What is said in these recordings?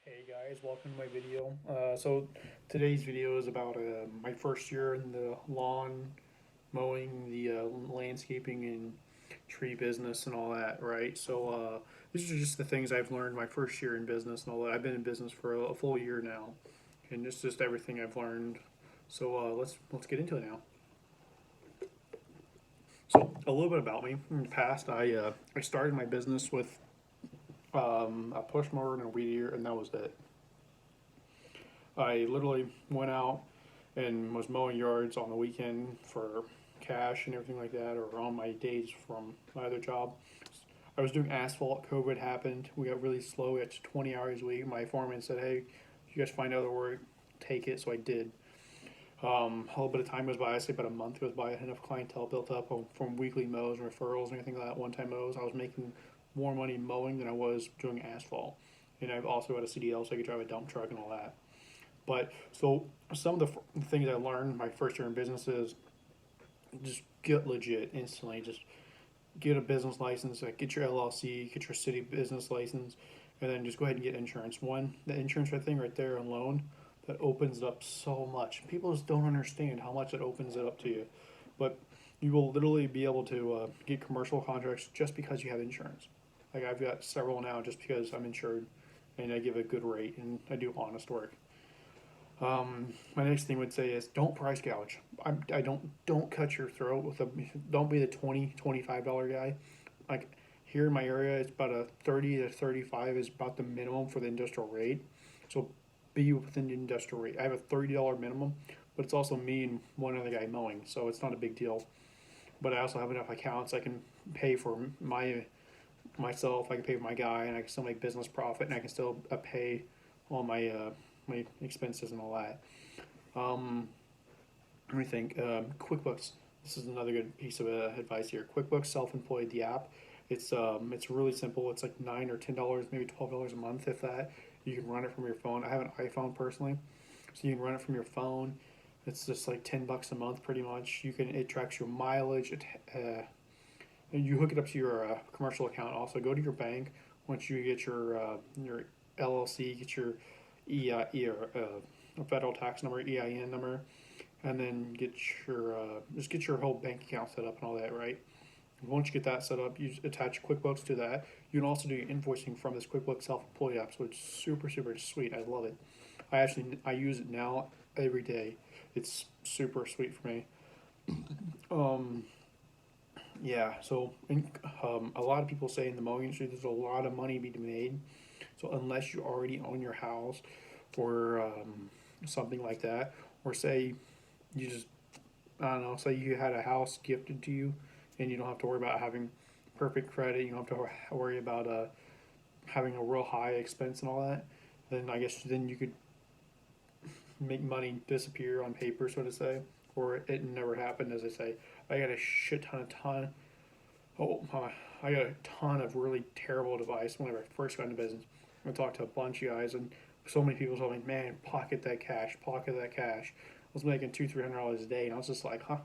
Hey guys, welcome to my video. So today's video is about my first year in the lawn mowing, the landscaping and tree business and all that, right? So these are just the things I've learned my first year in business and all that. I've been in business for a full year now, and it's just everything I've learned. So let's get into it now. So a little bit about me. In the past, I started my business with a push mower and a weed eater, and that was it. I literally went out and was mowing yards on the weekend for cash and everything like that, or on my days from my other job. I was doing asphalt. COVID happened. We got really slow. It's 20 hours a week. My foreman said, "Hey, you guys find other work, take it." So I did. A little bit of time goes by. I say about a month goes by. Enough clientele built up from weekly mows and referrals and anything like that. One-time mows. I was making more money mowing than I was doing asphalt. And I've also got a CDL, so I could drive a dump truck and all that. But so some of the things I learned my first year in business is just get legit instantly. Just get a business license, like get your LLC, get your city business license, and then just go ahead and get insurance. One, the insurance right thing right there alone, that opens it up so much. People just don't understand how much it opens it up to you. But you will literally be able to get commercial contracts just because you have insurance. Like I've got several now just because I'm insured and I give a good rate and I do honest work. My next thing would say is don't price gouge. I don't cut your throat with a. Don't be the $20-$25 guy. Like here in my area, it's about a 30 to 35 is about the minimum for the industrial rate. So be within the industrial rate. I have a $30 minimum, but it's also me and one other guy mowing, so it's not a big deal. But I also have enough accounts I can pay for myself. I can pay for my guy, and I can still make business profit, and I can still pay all my expenses and all that. Um, Let me think. QuickBooks. This is another good piece of advice here. QuickBooks Self-Employed, the app. It's really simple. It's like $9 or $10, maybe $12 a month, if that. You can run it from your phone. I have an iPhone personally, so you can run it from your phone. It's just like $10 a month, pretty much. It tracks your mileage. And you hook it up to your commercial account. Also, go to your bank once you get your LLC, get your federal tax number, EIN number, and then just get your whole bank account set up and all that, right? Once you get that set up, you attach QuickBooks to that. You can also do your invoicing from this QuickBooks Self-Employed app, so it's super super sweet. I love it. I use it now every day. It's super sweet for me. Um, yeah, a lot of people say in the mowing industry there's a lot of money to be made. So unless you already own your house or something like that, or say you just I don't know, say you had a house gifted to you, and you don't have to worry about having perfect credit, you don't have to worry about having a real high expense and all that. Then I guess then you could make money disappear on paper, so to say, or it never happened, as I say. I got a shit ton. Oh, I got a ton of really terrible advice whenever I first got into business. I talked to a bunch of guys, and so many people told me, "Man, pocket that cash." I was making $200-300 a day, and I was just like, "Huh,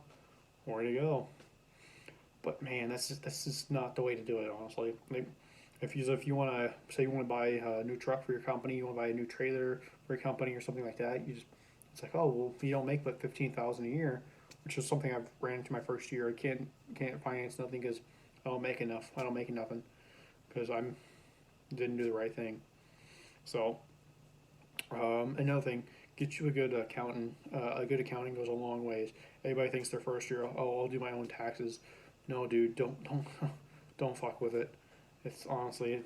where to go?" But man, that's just not the way to do it, honestly. Like, if you want to say you want to buy a new truck for your company, you want to buy a new trailer for your company or something like that, it's like, oh well, you don't make but 15,000 a year, which is something I've ran into my first year. I can't finance nothing because I don't make enough. I don't make nothing because I'm didn't do the right thing. So another thing, get you a good accountant. A good accounting goes a long ways. Everybody thinks their first year, oh, I'll do my own taxes. No, dude, don't don't fuck with it. It's honestly,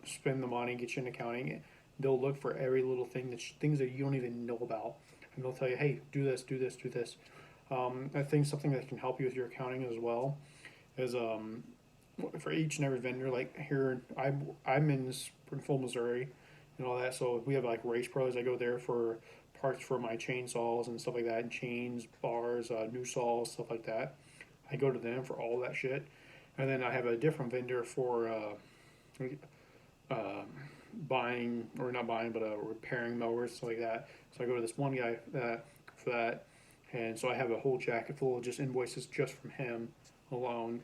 spend the money, get you an accounting. They'll look for every little thing things that you don't even know about, and they'll tell you, hey, do this, do this, do this. I think something that can help you with your accounting as well is for each and every vendor. Like here, I'm in Springfield, Missouri, and all that. So we have like Race Pros. I go there for parts for my chainsaws and stuff like that, and chains, bars, new saws, stuff like that. I go to them for all that shit, and then I have a different vendor for uh, buying or not buying, but repairing mowers, stuff like that. So I go to this one guy for that, and so I have a whole jacket full of just invoices just from him alone.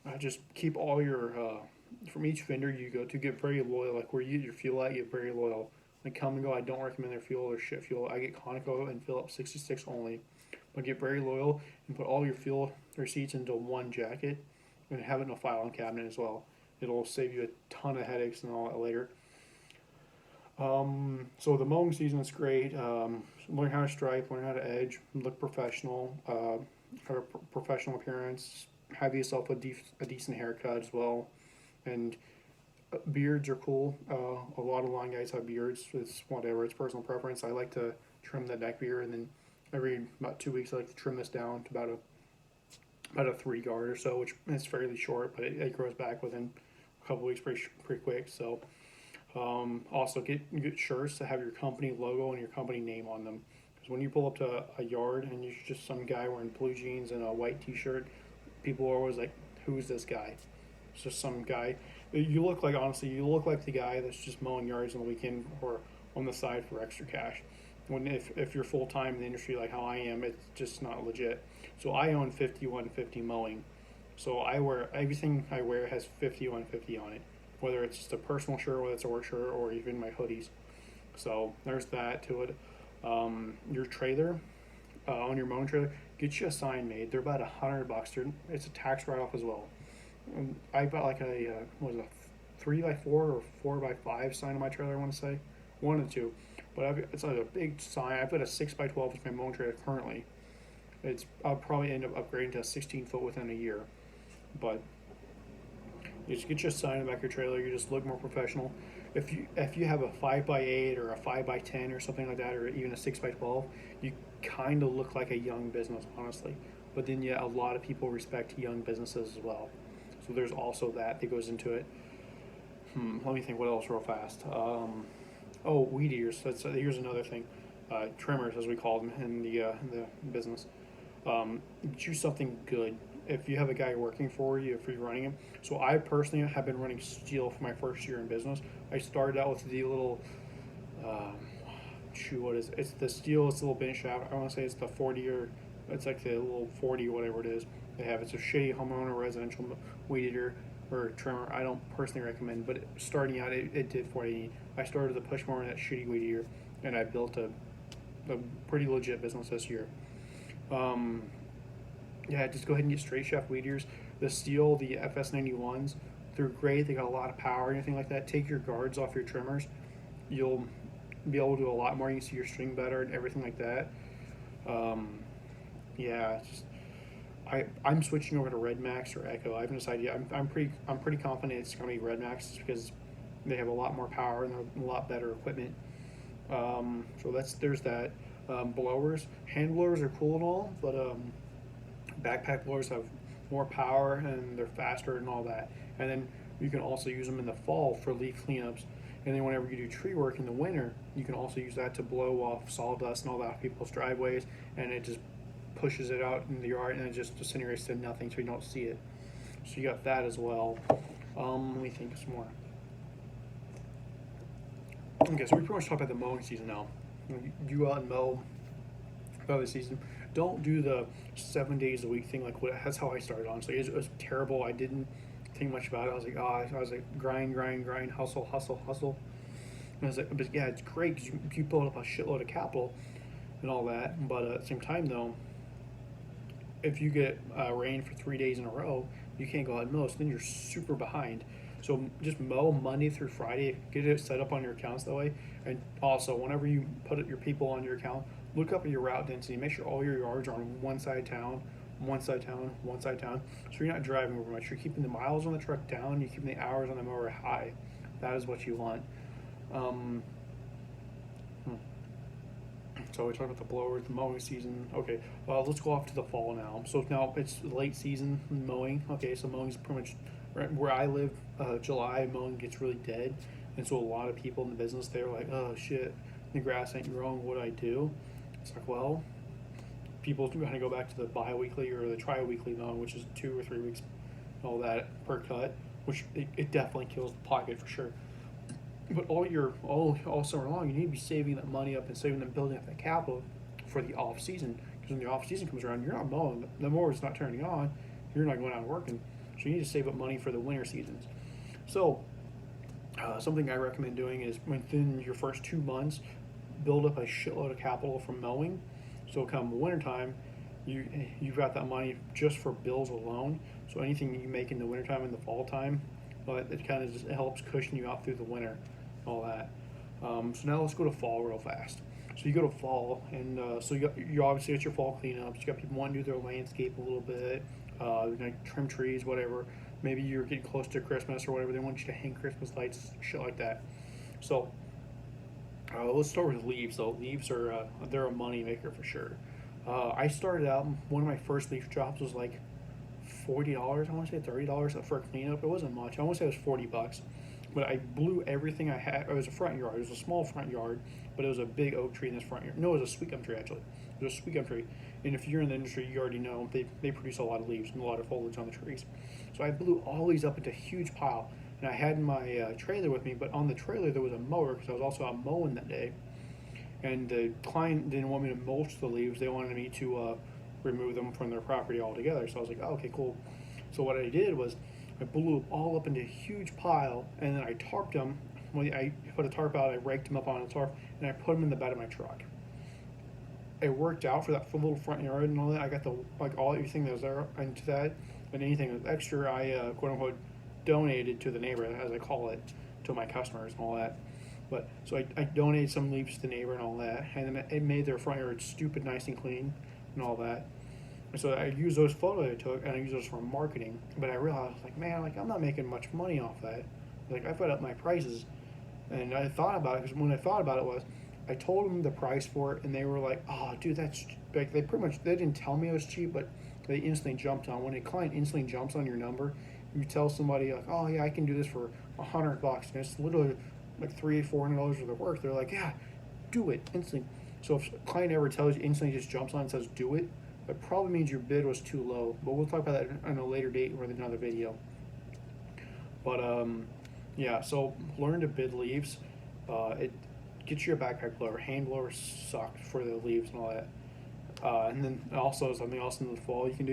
I just keep all your from each vendor you go to, get very loyal. Like where you get your fuel at, get very loyal. They come and go. I don't recommend their fuel or shit fuel. I get Conoco and fill up 66 only. But get very loyal and put all your fuel receipts into one jacket and have it in a filing cabinet as well. It'll save you a ton of headaches and all that later. So the mowing season is great. Learn how to stripe, learn how to edge, look professional, have a professional appearance, have yourself a decent haircut as well. And beards are cool. A lot of lawn guys have beards. It's whatever, it's personal preference. I like to trim the neck beard, and then every about 2 weeks I like to trim this down to about a 3 guard or so, which is fairly short, but it grows back within a couple weeks pretty quick. So also get shirts that have your company logo and your company name on them. Because when you pull up to a yard and you're just some guy wearing blue jeans and a white T-shirt, people are always like, "Who's this guy?" It's just some guy. You look like, honestly, you look like the guy that's just mowing yards on the weekend or on the side for extra cash. When if you're full time in the industry like how I am, it's just not legit. So I own 5150 Mowing. So I wear everything I wear has 5150 on it, whether it's just a personal shirt, whether it's a work shirt, or even my hoodies. So there's that to it. Your trailer, on your mowing trailer, get you a sign made. They're about $100. It's a tax write-off as well. I bought like what was it, a 3x4 or 4x5 sign on my trailer. I want to say one of the two, but it's like a big sign. I've got a 6x12 with my mowing trailer currently. I'll probably end up upgrading to a 16 foot within a year, but you just get your sign in the back of your trailer. You just look more professional. If you have a 5x8 or a 5x10 or something like that, or even a 6x12, you kind of look like a young business, honestly. But then yeah, a lot of people respect young businesses as well. So there's also that goes into it. Let me think what else real fast. Weed eaters. Here's another thing. Trimmers, as we call them in the business. Choose something good. If you have a guy working for you, if you're running him. So I personally have been running steel for my first year in business. I started out with the little, what is it? It's the steel, it's a little bench shaft. I want to say it's the 40 or, it's like the little 40, whatever it is they have. It's a shitty homeowner residential weed eater or trimmer. I don't personally recommend, but starting out, it did what I need. I started the push mower in that shitty weed eater, and I built a pretty legit business this year. Just go ahead and get straight shaft weed eaters. The steel, the FS91s, they're great. They got a lot of power and anything like that. Take your guards off your trimmers. You'll be able to do a lot more. You can see your string better and everything like that. I'm switching over to Red Max or Echo. I haven't decided yet. I'm pretty confident it's going to be Red Max because they have a lot more power and a lot better equipment. So there's that. Blowers, hand blowers are cool and all, but backpack blowers have more power and they're faster and all that. And then you can also use them in the fall for leaf cleanups. And then whenever you do tree work in the winter, you can also use that to blow off sawdust and all that off people's driveways, and it just pushes it out in the yard and it just disintegrates to nothing so you don't see it. So you got that as well. Let me think of some more. Okay, so we pretty much talked about the mowing season now. You go out and mow about the season. Don't do the 7 days a week thing. That's how I started, honestly. It was terrible. I didn't think much about it. I was like grind, hustle. And I was like, but yeah, it's great because you build up a shitload of capital and all that. But at the same time, though, if you get rain for 3 days in a row, you can't go out and mow. So then you're super behind. So just mow Monday through Friday. Get it set up on your accounts that way. And also, whenever you put your people on your account, look up at your route density. Make sure all your yards are on one side of town. So you're not driving over much. You're keeping the miles on the truck down. You're keeping the hours on the mower high. That is what you want. So we talked about the blowers, the mowing season. Okay, let's go off to the fall now. So now it's late season mowing. Okay, so mowing's pretty much right where I live. July mowing gets really dead, and so a lot of people in the business they're like, "Oh shit, the grass ain't growing. What do I do?" It's like, well, people kind of go back to the bi-weekly or the tri-weekly mowing, which is 2 or 3 weeks, all that per cut, which it definitely kills the pocket for sure. But all summer long, you need to be saving that money up and saving and building up that capital for the off season. Because when the off season comes around, you're not mowing. The mower's not turning on. You're not going out and working. So you need to save up money for the winter seasons. So Something I recommend doing is within your first 2 months, build up a shitload of capital from mowing. So come wintertime, you've got that money just for bills alone. So anything you make in the wintertime and the fall time, but it kind of just helps cushion you out through the winter, all that. So now let's go to fall real fast. So you go to fall, and you obviously got your fall cleanups. You got people wanting to do their landscape a little bit, like trim trees, whatever. Maybe you're getting close to Christmas or whatever. They want you to hang Christmas lights, shit like that. So let's start with leaves. So leaves are they're a money maker for sure. I started out, one of my first leaf jobs was like $40. I want to say $30 for a cleanup. It wasn't much. I want to say it was $40, but I blew everything I had. It was a front yard. It was a small front yard, but it was a big oak tree in this front yard. No, it was a sweet gum tree actually. It was a sweet gum tree. And if you're in the industry, you already know they produce a lot of leaves and a lot of foliage on the trees. So I blew all these up into a huge pile, and I had my trailer with me. But on the trailer there was a mower because I was also out mowing that day. And the client didn't want me to mulch the leaves. They wanted me to remove them from their property altogether. So I was like, oh, okay, cool. So what I did was I blew them all up into a huge pile, and then I tarped them. When I put a tarp out, I raked them up on a tarp, and I put them in the bed of my truck. It worked out for that little front yard and all that. I got the everything that was there into that, and anything that was extra, I quote unquote donated to the neighbor, as I call it, to my customers and all that. But so I donated some leaves to the neighbor and all that, and then it made their front yard stupid nice and clean and all that. And so I used those photos I took, and I used those for marketing. But I realized, like, man, like I'm not making much money off that. Like I've put up my prices, and I thought about it because when I thought about it was, I told them the price for it, and they were like, "Oh, dude, that's like they pretty much they didn't tell me it was cheap, but they instantly jumped on. When a client instantly jumps on your number, you tell somebody like, "Oh yeah, I can do this for $100," and it's literally like $300-400 worth of work. They're like, "Yeah, do it instantly." So if a client ever tells you instantly just jumps on and says, "Do it," that probably means your bid was too low. But we'll talk about that in a later date or in another video. But yeah. So learn to bid leaves. It gets you a backpack blower. Hand blowers suck for the leaves and all that. And then also something else in the fall you can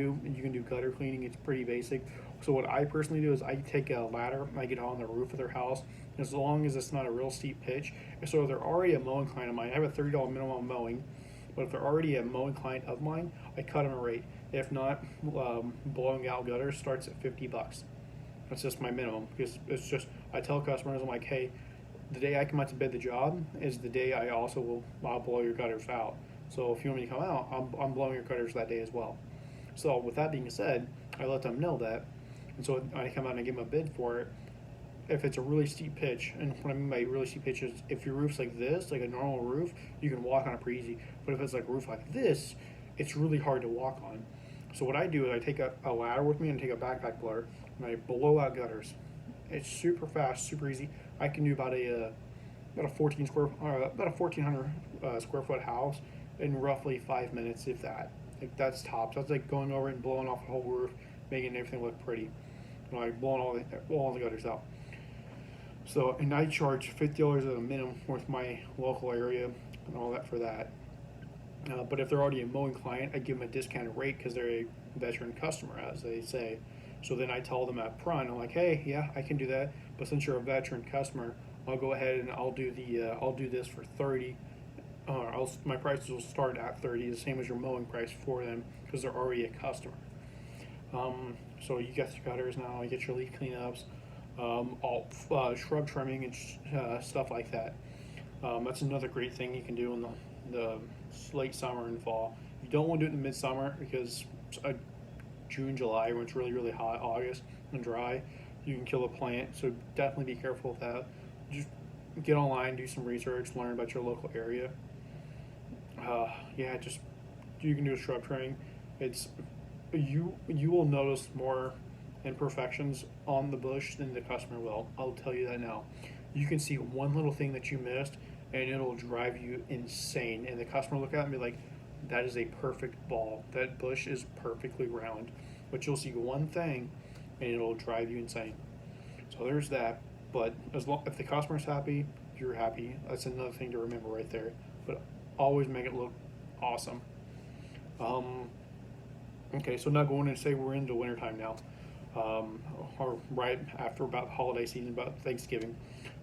do gutter cleaning. It's pretty basic. So what I personally do is I take a ladder, I get on the roof of their house, as long as it's not a real steep pitch. And so if they're already a mowing client of mine, I have a $30 minimum mowing, but if they're already a mowing client of mine, I cut them a rate. If not, blowing out gutters starts at $50. That's just my minimum because it's just I tell customers I'm like, hey, the day I come out to bid the job is the day I also I'll blow your gutters out. So if you want me to come out, I'm blowing your gutters that day as well. So with that being said, I let them know that, and so I come out and I give them a bid for it. If it's a really steep pitch, and what I mean by really steep pitch is if your roof's like this, like a normal roof, you can walk on it pretty easy. But if it's like a roof like this, it's really hard to walk on. So what I do is I take a ladder with me and take a backpack blower and I blow out gutters. It's super fast, super easy. I can do about a 1400 square foot house in roughly 5 minutes, if that. Like that's tops. That's like going over and blowing off the whole roof, making everything look pretty. Like blowing all the gutters out. So and I charge $50 at a minimum with my local area and all that for that. But if they're already a mowing client, I give them a discounted rate because they're a veteran customer, as they say. So then I tell them up front, I'm like, hey, yeah, I can do that. But since you're a veteran customer, I'll go ahead and I'll do this for 30. My prices will start at 30, the same as your mowing price for them because they're already a customer. So you get your gutters now, you get your leaf cleanups, all shrub trimming and stuff like that. That's another great thing you can do in the late summer and fall. You don't want to do it in the midsummer because June, July, when it's really, really hot, August, and dry, you can kill a plant. So definitely be careful with that. Just get online, do some research, learn about your local area. Yeah, just you can do a shrub trimming. It's you will notice more imperfections on the bush than the customer will. I'll tell you that now. You can see one little thing that you missed, and it'll drive you insane. And the customer will look at it and be like, that is a perfect ball. That bush is perfectly round. But you'll see one thing, and it'll drive you insane. So there's that. But if the customer's happy, you're happy. That's another thing to remember right there. But always make it look awesome. Okay, so now going and say we're into wintertime now, or right after about the holiday season, about Thanksgiving.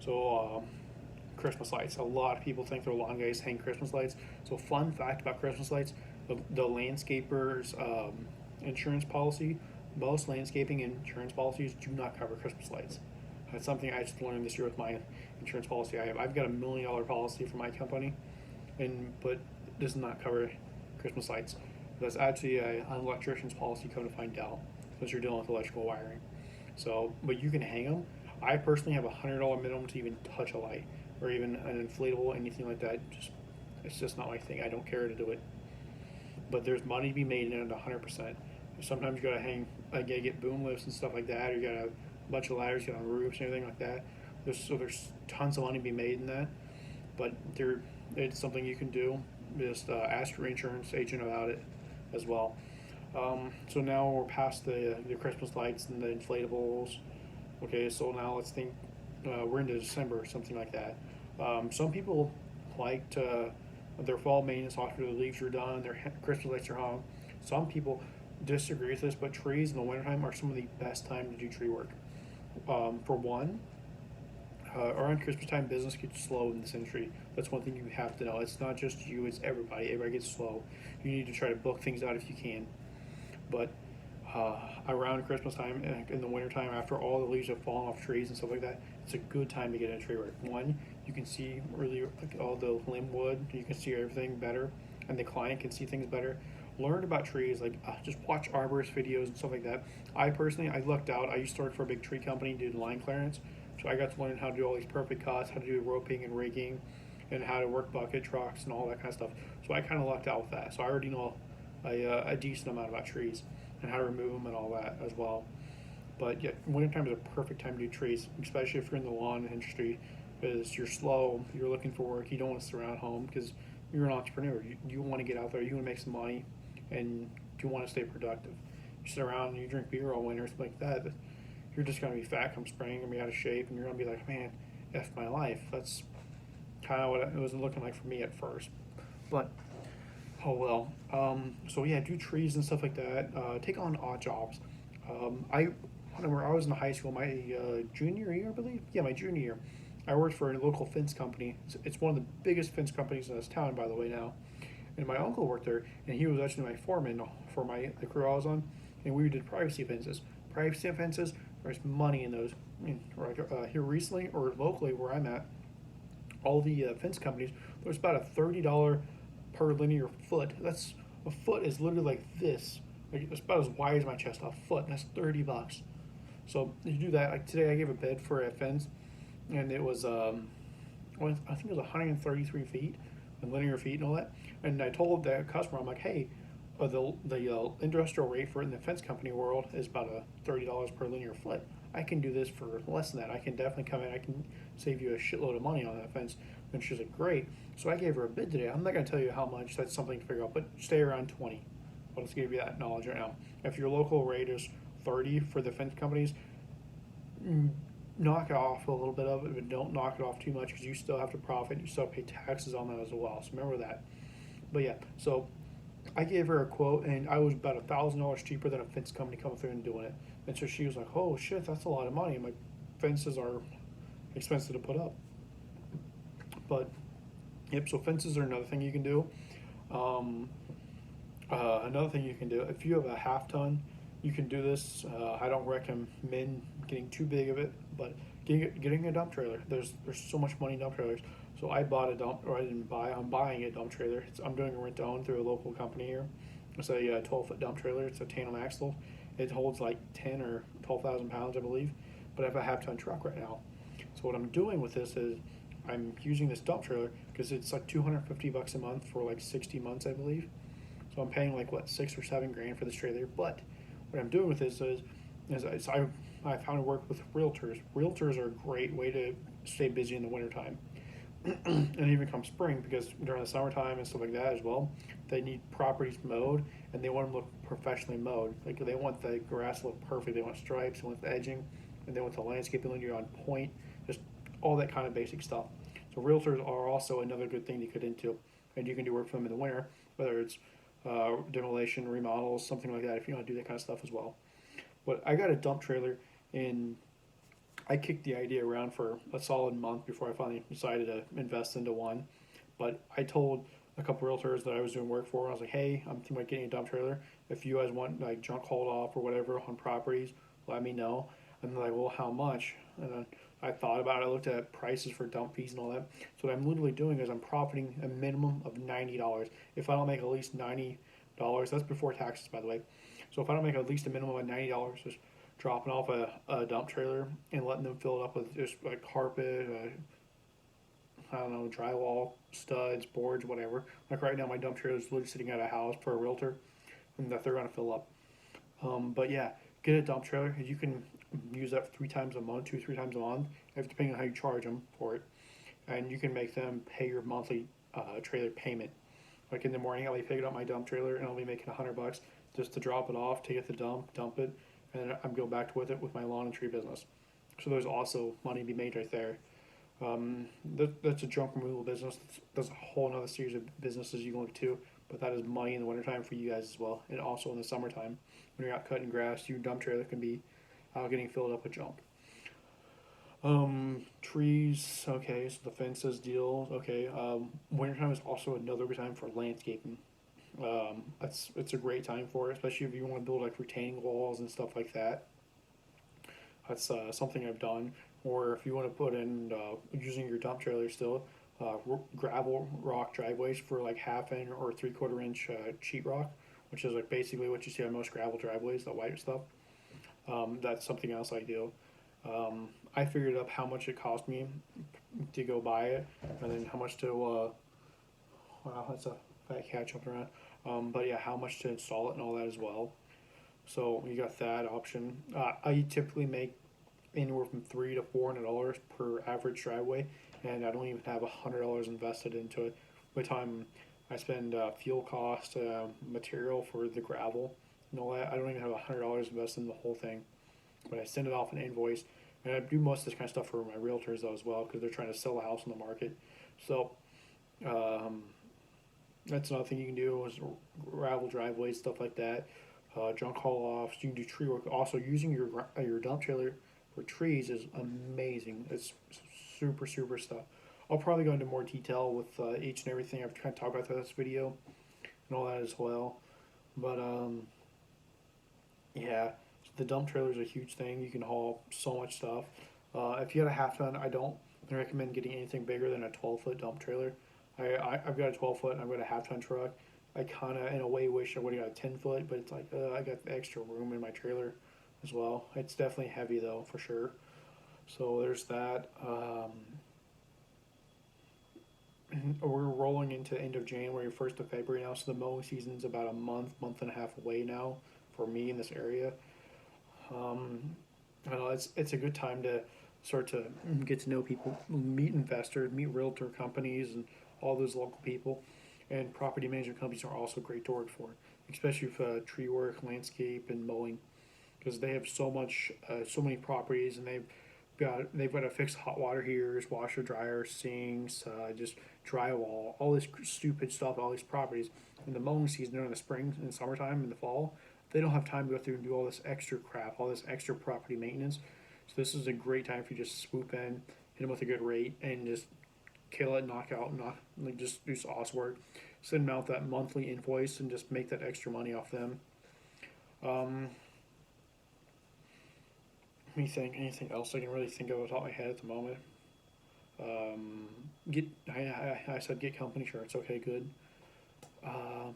So Christmas lights. A lot of people think they're lawn guys hang Christmas lights. So fun fact about Christmas lights: the landscaper's insurance policy, most landscaping insurance policies do not cover Christmas lights. That's something I just learned this year with my insurance policy I have. I've got $1 million policy for my company, but it does not cover Christmas lights. That's actually an electrician's policy. Come to find out, since you're dealing with electrical wiring. So, but you can hang them. I personally have $100 minimum to even touch a light, or even an inflatable, anything like that. Just it's just not my thing. I don't care to do it. But there's money to be made in it 100%. Sometimes you gotta hang, gotta get boom lifts and stuff like that, or you gotta a bunch of ladders, get on roofs and everything like that. There's tons of money to be made in that, but it's something you can do. Just ask your insurance agent about it as well. So now we're past the Christmas lights and the inflatables. Okay, so now let's think. We're into December, something like that. Some people like to their fall maintenance after the leaves are done, their Christmas lights are hung. Some people disagree with this, but trees in the wintertime are some of the best time to do tree work. For one, around Christmas time, business gets slow in this industry. That's one thing you have to know. It's not just you; it's everybody. Everybody gets slow. You need to try to book things out if you can. But around Christmas time, in the winter time, after all the leaves have fallen off trees and stuff like that, it's a good time to get into tree work. One, you can see really like, all the limb wood. You can see everything better, and the client can see things better. Learn about trees, like just watch arborist videos and stuff like that. I personally, I lucked out. I used to work for a big tree company, did line clearance, so I got to learn how to do all these perfect cuts, how to do roping and rigging, and how to work bucket trucks and all that kind of stuff. So I kind of lucked out with that. So I already know a decent amount about trees and how to remove them and all that as well. But yeah, wintertime is a perfect time to do trees, especially if you're in the lawn industry, because you're slow, you're looking for work, you don't want to sit around home because you're an entrepreneur. You want to get out there, you want to make some money, and you want to stay productive. You sit around and you drink beer all winter, something like that, you're just going to be fat come spring, you're going to be out of shape, and you're going to be like, man, F my life. That's kind of what it was looking like for me at first. But oh well. So yeah, do trees and stuff like that. Take on odd jobs. I whenever I was in high school, my junior year, I believe. Yeah, my junior year, I worked for a local fence company. It's one of the biggest fence companies in this town, by the way. Now, and my uncle worked there, and he was actually my foreman for the crew I was on, and we did privacy fences. Privacy fences. There's money in those. I mean, here recently or locally where I'm at, all the fence companies, there's about a $30 per linear foot. That's a foot is literally like this. Like it's about as wide as my chest. A foot. That's $30. So you do that. Like today, I gave a bid for a fence, and it was I think it was 133 feet, and linear feet and all that. And I told the customer, I'm like, hey, the industrial rate for in the fence company world is about a $30 per linear foot. I can do this for less than that. I can definitely come in. I can save you a shitload of money on that fence. And she's like, great. So I gave her a bid today. I'm not going to tell you how much. That's something to figure out. But stay around 20. I'll just give you that knowledge right now. If your local rate is 30 for the fence companies, knock off a little bit of it, but don't knock it off too much because you still have to profit. You still pay taxes on that as well. So remember that. But yeah, so I gave her a quote, and I was about $1,000 cheaper than a fence company coming through and doing it. And so she was like, "Oh shit, that's a lot of money." My fences are expensive to put up, but yep. So fences are another thing you can do. Um, Another thing you can do if you have a half ton, you can do this. I don't recommend getting too big of it, but getting a dump trailer. There's so much money in dump trailers. So I bought a dump, or I didn't buy. I'm buying a dump trailer. I'm doing a rent to own through a local company here. It's a 12-foot dump trailer. It's a tandem axle. It holds like 10 or 12,000 pounds, I believe. But I have a half ton truck right now. So what I'm doing with this is I'm using this dump trailer because it's like $250 a month for like 60 months, I believe. So I'm paying like what 6 or 7 grand for this trailer. But what I'm doing with this is I found work with realtors. Realtors are a great way to stay busy in the wintertime. And even come spring, because during the summertime and stuff like that as well, they need properties mowed, and they want them to look professionally mowed. Like they want the grass to look perfect. They want stripes. They want the edging, and they want the landscaping linear on point. Just all that kind of basic stuff. So realtors are also another good thing to get into, and you can do work for them in the winter, whether it's demolition, remodels, something like that. If you want to do that kind of stuff as well. But I got a dump trailer in I kicked the idea around for a solid month before I finally decided to invest into one. But I told a couple realtors that I was doing work for, I was like, hey, I'm thinking about getting a dump trailer. If you guys want like junk hauled off or whatever on properties, let me know. And they're like, well, how much? And then I thought about it. I looked at prices for dump fees and all that. So what I'm literally doing is I'm profiting a minimum of $90. If I don't make at least $90, that's before taxes, by the way. So if I don't make at least a minimum of $90, just dropping off a dump trailer and letting them fill it up with just like carpet, I don't know, drywall, studs, boards, whatever. Like right now, my dump trailer is literally sitting at a house for a realtor, and that they're gonna fill up. But yeah, get a dump trailer. You can use that 3 times a month, 3 times a month, if depending on how you charge them for it, and you can make them pay your monthly trailer payment. Like in the morning, I'll be picking up my dump trailer and I'll be making $100 just to drop it off, take it to the dump it, and I'm going back with it with my lawn and tree business. So there's also money to be made right there. That's a junk removal business. That's a whole other series of businesses you can look to, but that is money in the wintertime for you guys as well, and also in the summertime when you're out cutting grass, your dump trailer can be out getting filled up with junk. Trees. Okay, so the fences deal. Okay. Wintertime is also another good time for landscaping. It's a great time for it, especially if you want to build like retaining walls and stuff like that. That's something I've done. Or if you want to put in using your dump trailer still, gravel rock driveways for like 1/2 inch or 3/4 inch sheetrock, which is like basically what you see on most gravel driveways, the white stuff. That's something else I do. I figured up how much it cost me to go buy it, and then how much to. Wow, that's a fat cat jumping around. But yeah, how much to install it and all that as well. So you got that option. I typically make anywhere from $300 to $400 per average driveway, and I don't even have $100 invested into it. By the time I spend fuel cost, material for the gravel, and all that, I don't even have $100 invested in the whole thing. But I send it off an invoice, and I do most of this kind of stuff for my realtors though as well because they're trying to sell a house on the market. So um, that's another thing you can do is gravel driveways, stuff like that. Junk haul offs. You can do tree work. Also, using your dump trailer for trees is amazing. It's super stuff. I'll probably go into more detail with each and everything I've kind of talked about through this video and all that as well. But yeah, the dump trailer is a huge thing. You can haul so much stuff. If you got a 1/2 ton, I don't recommend getting anything bigger than a 12-foot dump trailer. I've got a 12 foot and I've got a 1/2 ton truck. I kind of, in a way, wish I would have got a 10 foot, but it's like I got extra room in my trailer as well. It's definitely heavy though, for sure. So there's that. We're rolling into end of January, 1st of February now, so the mowing season's about a month and a half away now for me in this area. I know it's a good time to start to get to know people, meet investors, meet realtor companies, and all those local people. And property management companies are also great to work for, especially for tree work, landscape, and mowing, because they have so many properties, and they've got to fix hot water heaters, washer, dryer, sinks, just drywall, all this stupid stuff, all these properties. In the mowing season during the spring and summertime and the fall, they don't have time to go through and do all this extra crap, all this extra property maintenance. So this is a great time for you just swoop in, hit them with a good rate, and just kill it, like just do some awesome work. Send them out that monthly invoice and just make that extra money off them. Um, Let me think. Anything else I can really think of off the top of my head at the moment? Get I said get company shirts. Okay, good. Um,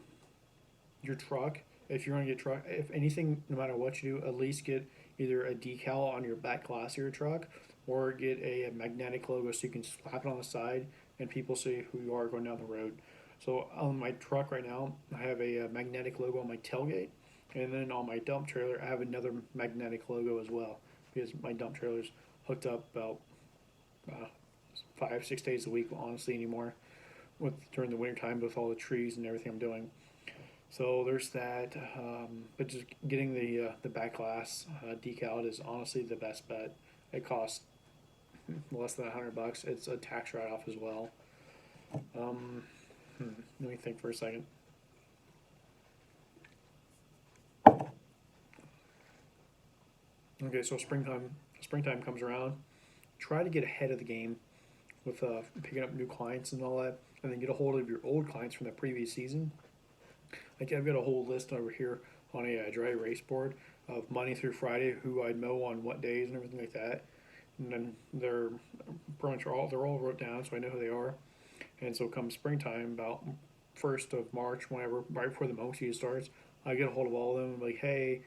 your truck. If you're gonna get truck, if anything, no matter what you do, at least get either a decal on your back glass of your truck, or get a magnetic logo so you can slap it on the side and people see who you are going down the road. So on my truck right now, I have a magnetic logo on my tailgate, and then on my dump trailer, I have another magnetic logo as well because my dump trailer's hooked up about uh, 5 6 days a week, honestly anymore, with during the winter time with all the trees and everything I'm doing. So there's that. But just getting the back glass decaled is honestly the best bet. It costs less than $100. It's a tax write off as well. Um, Let me think for a second. Okay, so springtime comes around, try to get ahead of the game with picking up new clients and all that, and then get a hold of your old clients from the previous season. Like I've got a whole list over here on a dry erase board of Monday through Friday who I'd mow on what days and everything like that. And then they're pretty much they're all wrote down, so I know who they are. And so come springtime, about 1st of March, whenever right before the mowing season starts, I get a hold of all of them and be like, hey,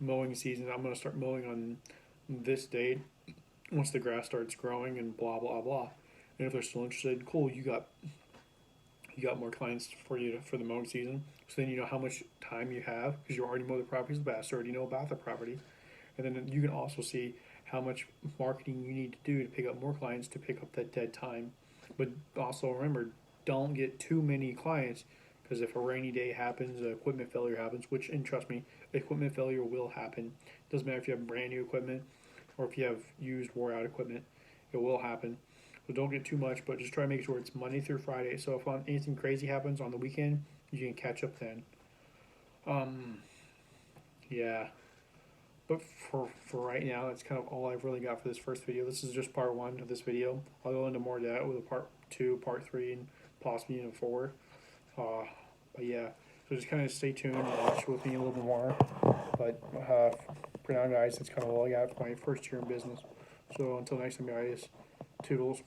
mowing season, I'm gonna start mowing on this date once the grass starts growing and blah blah blah. And if they're still interested, cool, you got more clients for you for the mowing season. So then you know how much time you have because you already mow the properties the best, or you know about the property, and then you can also see how much marketing you need to do to pick up more clients to pick up that dead time. But also remember, don't get too many clients because if a rainy day happens, equipment failure happens, which, and trust me, equipment failure will happen. Doesn't matter if you have brand new equipment or if you have used, wore out equipment, it will happen. So don't get too much, but just try to make sure it's Monday through Friday. So if anything crazy happens on the weekend, you can catch up then. Um, yeah. But for right now, that's kind of all I've really got for this first video. This is just part one of this video. I'll go into more of that with a part two, part three, and possibly even four. But yeah, so just kind of stay tuned and watch with me a little bit more. But for now, guys, that's kind of all I got for my first year in business. So until next time, guys, toodles.